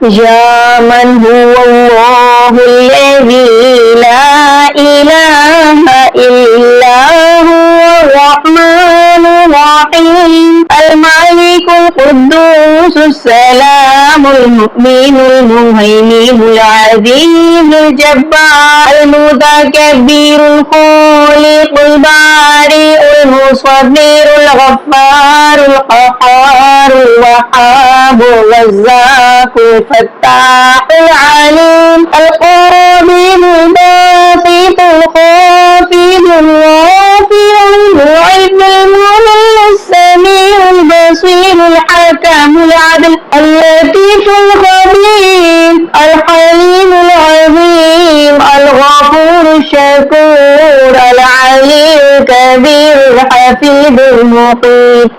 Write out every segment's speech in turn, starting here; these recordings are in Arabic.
يا من هو الله الذي لا إله إلا هو الرحمن الرحيم الملك القدوس السلام المؤمن المهيمن العزيز الجبار المتكبر الخالق البارئ المصور الغفار القهار الوهاب الرزاق الفتاح العليم القابل الباسط الخافض الرافع المعز المذل السميع البصير الحكم العدل اللطيف الخبير الحليم العظيم الغفور الشكور العلي الكبير الحفيظ المقيت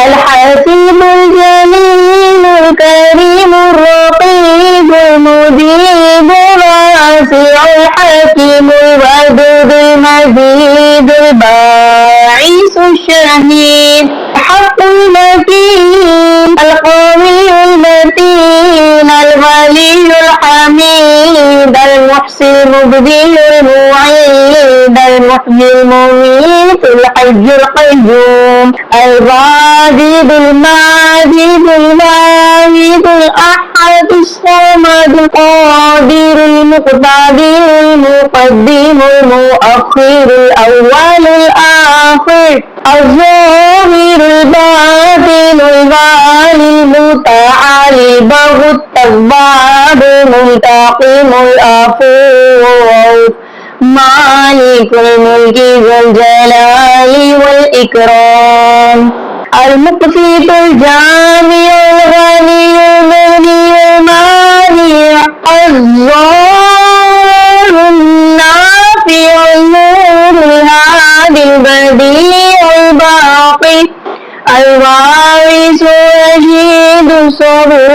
الحسيب الجليل الكريم الرقيب المجيب الواسع الحكيم الودود المجيد الباعث الشهيد الحق المتين القوي المتين الولي الحميد المحسن المبدل المعيد المحيي المميت الحي القيوم الواجد الماجد الواحد الأحد الصمد القادر المقتدر المقدم المؤخر الأول الآخر الظاهر الباطن الوالي المتعالي بر التواب المنتقم العفو مالك الملك ذو الجلال والإكرام المقسط الجامع الغني المغني المانع الظاهر النافع النور الهادي البديع الباقي الوارث الرشيد الصبور